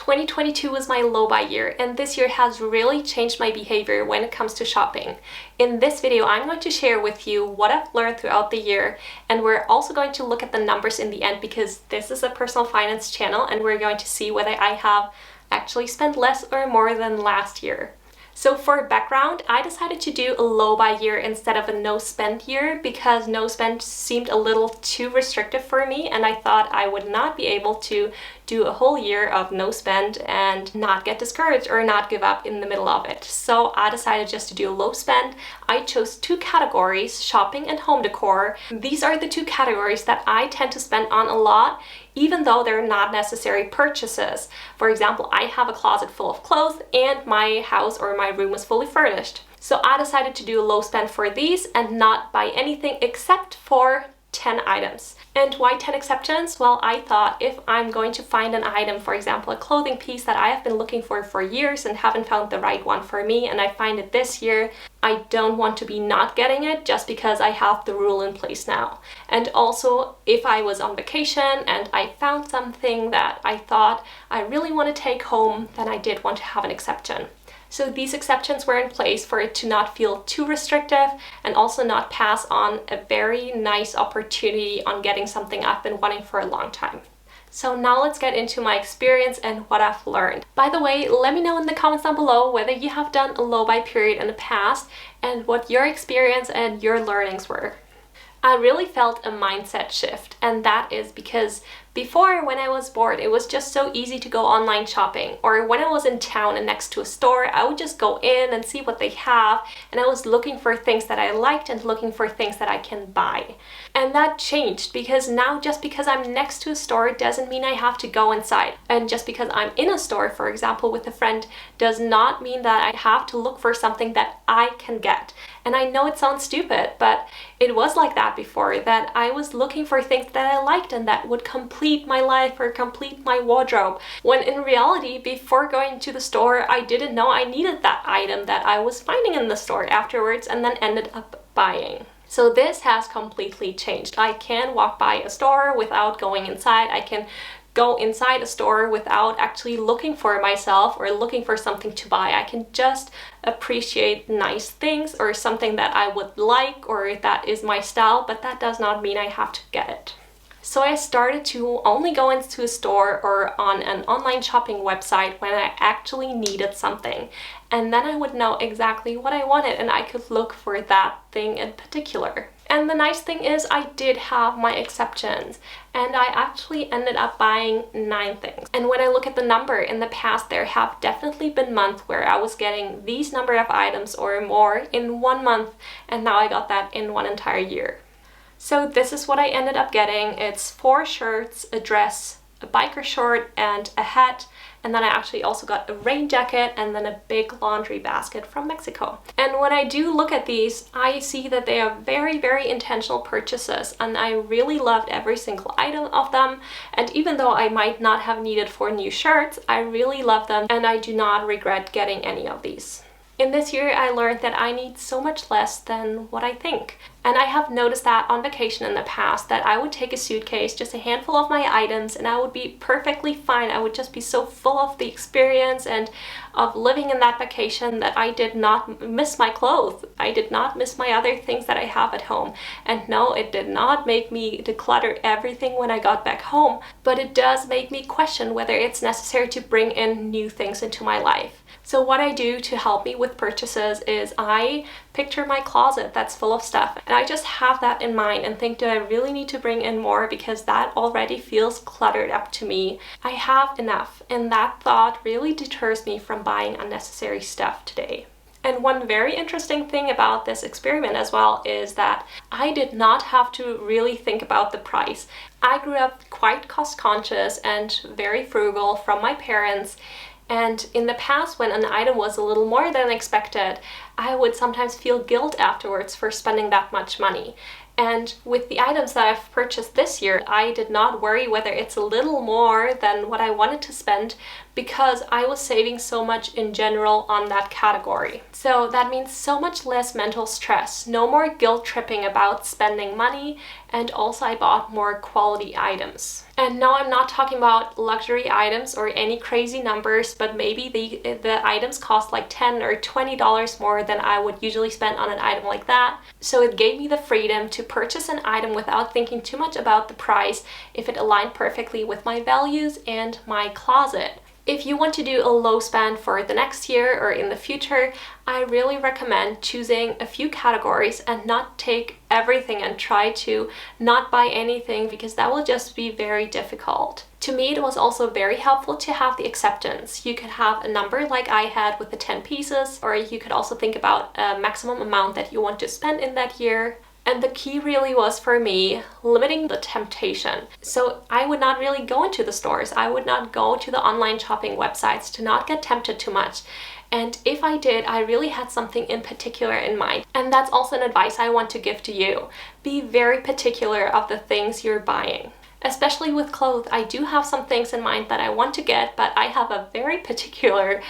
2022 was my low buy year, and this year has really changed my behavior when it comes to shopping. In this video, I'm going to share with you what I've learned throughout the year, and we're also going to look at the numbers in the end because this is a personal finance channel and we're going to see whether I have actually spent less or more than last year. So for background, I decided to do a low buy year instead of a no spend year because no spend seemed a little too restrictive for me, and I thought I would not be able to do a whole year of no spend and not get discouraged or not give up in the middle of it. So I decided just to do a low spend. I chose two categories, shopping and home decor. These are the two categories that I tend to spend on a lot, even though they're not necessary purchases. For example, I have a closet full of clothes and my house or my room is fully furnished. So I decided to do a low spend for these and not buy anything except for 10 items. And why 10 exceptions? Well, I thought if I'm going to find an item, for example, a clothing piece that I have been looking for years and haven't found the right one for me, and I find it this year, I don't want to be not getting it just because I have the rule in place now. And also, if I was on vacation and I found something that I thought I really want to take home, then I did want to have an exception. So these exceptions were in place for it to not feel too restrictive and also not pass on a very nice opportunity on getting something I've been wanting for a long time. So now let's get into my experience and what I've learned. By the way, let me know in the comments down below whether you have done a low buy period in the past and what your experience and your learnings were. I really felt a mindset shift, and that is because before, when I was bored, it was just so easy to go online shopping, or when I was in town and next to a store, I would just go in and see what they have, and I was looking for things that I liked and looking for things that I can buy. And that changed because now just because I'm next to a store doesn't mean I have to go inside. And just because I'm in a store, for example, with a friend, does not mean that I have to look for something that I can get. And I know it sounds stupid, but it was like that before, that I was looking for things that I liked and that would complete my life or complete my wardrobe. When in reality, before going to the store, I didn't know I needed that item that I was finding in the store afterwards and then ended up buying. So this has completely changed. I can walk by a store without going inside. I can go inside a store without actually looking for myself or looking for something to buy. I can just appreciate nice things or something that I would like or that is my style, but that does not mean I have to get it. So I started to only go into a store or on an online shopping website when I actually needed something. And then I would know exactly what I wanted and I could look for that thing in particular. And the nice thing is I did have my exceptions, and I actually ended up buying 9 things. And when I look at the number in the past, there have definitely been months where I was getting these number of items or more in 1 month, and now I got that in 1 entire year. So this is what I ended up getting. It's 4 shirts, a dress, a biker short, and a hat. And then I actually also got a rain jacket and then a big laundry basket from Mexico. And when I do look at these, I see that they are very, very intentional purchases, and I really loved every single item of them. And even though I might not have needed 4 new shirts, I really love them and I do not regret getting any of these. In this year, I learned that I need so much less than what I think. And I have noticed that on vacation in the past, that I would take a suitcase, just a handful of my items, and I would be perfectly fine. I would just be so full of the experience and of living in that vacation that I did not miss my clothes. I did not miss my other things that I have at home. And no, it did not make me declutter everything when I got back home, but it does make me question whether it's necessary to bring in new things into my life. So what I do to help me with purchases is I picture my closet that's full of stuff, and I just have that in mind and think, do I really need to bring in more because that already feels cluttered up to me? I have enough, and that thought really deters me from buying unnecessary stuff today. And one very interesting thing about this experiment as well is that I did not have to really think about the price. I grew up quite cost conscious and very frugal from my parents. And in the past, when an item was a little more than expected, I would sometimes feel guilt afterwards for spending that much money. And with the items that I've purchased this year, I did not worry whether it's a little more than what I wanted to spend because I was saving so much in general on that category. So that means so much less mental stress, no more guilt tripping about spending money, and also I bought more quality items. And no, I'm not talking about luxury items or any crazy numbers, but maybe the items cost like $10 or $20 more than I would usually spend on an item like that. So it gave me the freedom to purchase an item without thinking too much about the price if it aligned perfectly with my values and my closet. If you want to do a low spend for the next year or in the future, I really recommend choosing a few categories and not take everything and try to not buy anything, because that will just be very difficult. To me, it was also very helpful to have the acceptance. You could have a number like I had with the 10 pieces, or you could also think about a maximum amount that you want to spend in that year. And the key really was for me limiting the temptation. So I would not really go into the stores. I would not go to the online shopping websites to not get tempted too much. And if I did, I really had something in particular in mind. And that's also an advice I want to give to you. Be very particular of the things you're buying. Especially with clothes, I do have some things in mind that I want to get, but I have a very particular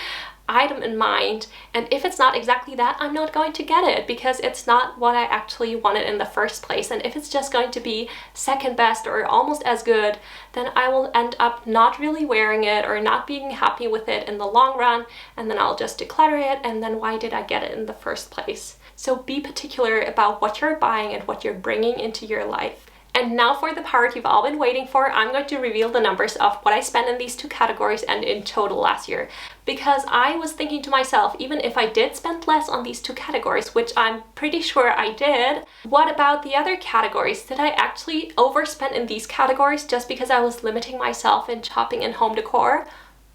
item in mind, and if it's not exactly that, I'm not going to get it because it's not what I actually wanted in the first place. And if it's just going to be second best or almost as good, then I will end up not really wearing it or not being happy with it in the long run, and then I'll just declutter it, and then why did I get it in the first place? So be particular about what you're buying and what you're bringing into your life. And now for the part you've all been waiting for, I'm going to reveal the numbers of what I spent in these two categories and in total last year. Because I was thinking to myself, even if I did spend less on these two categories, which I'm pretty sure I did, what about the other categories? Did I actually overspend in these categories just because I was limiting myself in shopping and home decor?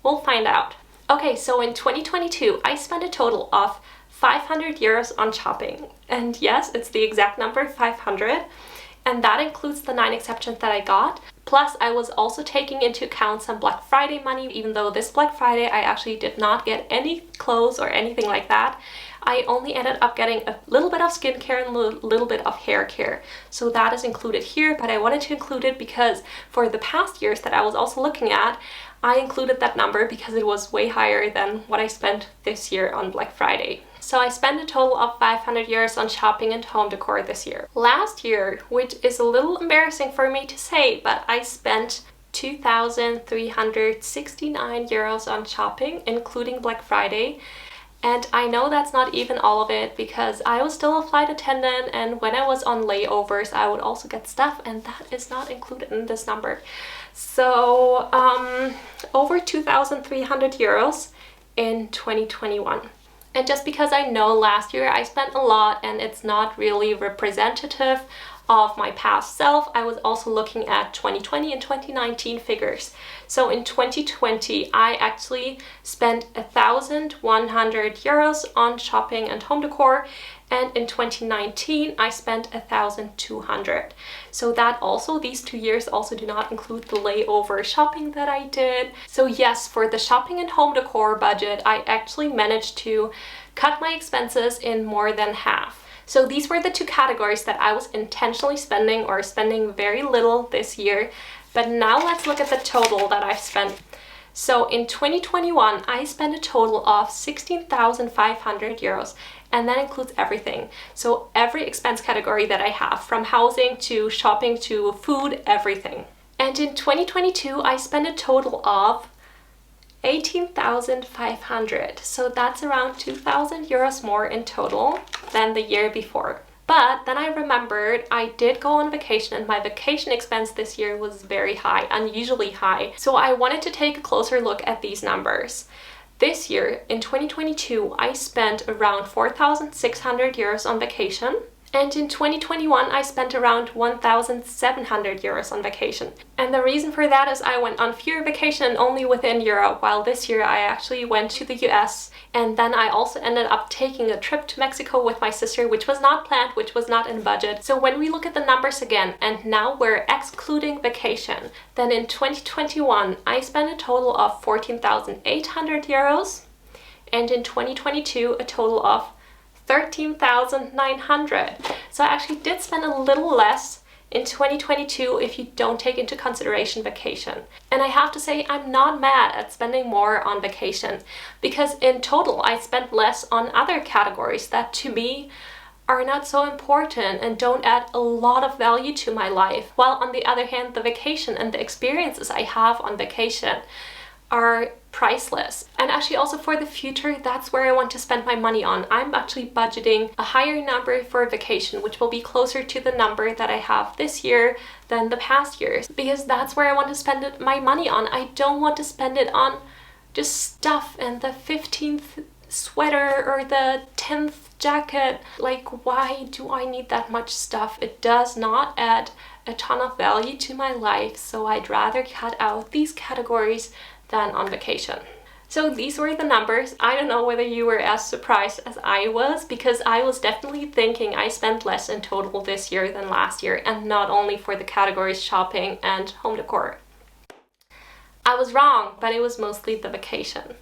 We'll find out. Okay, so in 2022, I spent a total of 500 euros on shopping. And yes, it's the exact number, 500. And that includes the 9 exceptions that I got. Plus, I was also taking into account some Black Friday money, even though this Black Friday I actually did not get any clothes or anything like that. I only ended up getting a little bit of skincare and a little bit of hair care. So that is included here, but I wanted to include it because for the past years that I was also looking at, I included that number because it was way higher than what I spent this year on Black Friday. So I spent a total of 500 euros on shopping and home decor this year. Last year, which is a little embarrassing for me to say, but I spent 2,369 euros on shopping, including Black Friday. And I know that's not even all of it because I was still a flight attendant, and when I was on layovers, I would also get stuff, and that is not included in this number. So over 2,300 euros in 2021. And just because I know last year I spent a lot and it's not really representative of my past self, I was also looking at 2020 and 2019 figures. So in 2020, I actually spent 1,100 euros on shopping and home decor, and in 2019, I spent 1,200. So that also, these 2 years also do not include the layover shopping that I did. So yes, for the shopping and home decor budget, I actually managed to cut my expenses in more than half. So these were the two categories that I was intentionally spending or spending very little this year. But now let's look at the total that I've spent. So in 2021, I spent a total of 16,500 euros, and that includes everything. So every expense category that I have, from housing to shopping to food, everything. And in 2022, I spent a total of 18,500. So that's around 2,000 euros more in total than the year before. But then I remembered I did go on vacation, and my vacation expense this year was very high, unusually high. So I wanted to take a closer look at these numbers. This year, in 2022, I spent around 4,600 euros on vacation. And in 2021, I spent around 1,700 euros on vacation. And the reason for that is I went on fewer vacation only within Europe, while this year I actually went to the US. And then I also ended up taking a trip to Mexico with my sister, which was not planned, which was not in budget. So when we look at the numbers again, and now we're excluding vacation, then in 2021, I spent a total of 14,800 euros. And in 2022, a total of 13,900. So I actually did spend a little less in 2022 if you don't take into consideration vacation. And I have to say, I'm not mad at spending more on vacation, because in total I spent less on other categories that to me are not so important and don't add a lot of value to my life. While on the other hand, the vacation and the experiences I have on vacation are priceless. And actually also for the future, that's where I want to spend my money on. I'm actually budgeting a higher number for vacation, which will be closer to the number that I have this year than the past years, because that's where I want to spend my money on. I don't want to spend it on just stuff and the 15th sweater or the 10th jacket. Like, why do I need that much stuff? It does not add a ton of value to my life, so I'd rather cut out these categories than on vacation. So these were the numbers. I don't know whether you were as surprised as I was, because I was definitely thinking I spent less in total this year than last year, and not only for the categories shopping and home decor. I was wrong, but it was mostly the vacation.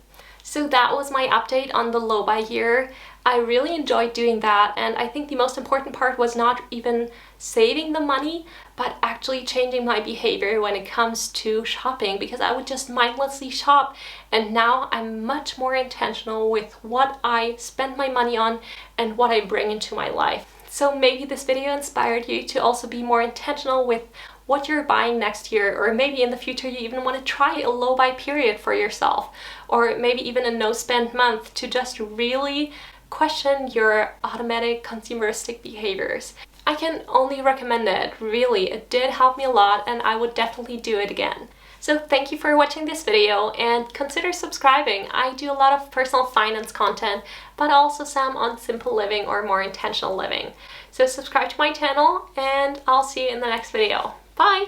So that was my update on the low buy year. I really enjoyed doing that, and I think the most important part was not even saving the money, but actually changing my behavior when it comes to shopping, because I would just mindlessly shop, and now I'm much more intentional with what I spend my money on and what I bring into my life. So maybe this video inspired you to also be more intentional with what you're buying next year, or maybe in the future you even want to try a low buy period for yourself, or maybe even a no spend month to just really question your automatic consumeristic behaviors. I can only recommend it, really. It did help me a lot, and I would definitely do it again. So thank you for watching this video, and consider subscribing. I do a lot of personal finance content, but also some on simple living or more intentional living. So subscribe to my channel, and I'll see you in the next video. Bye!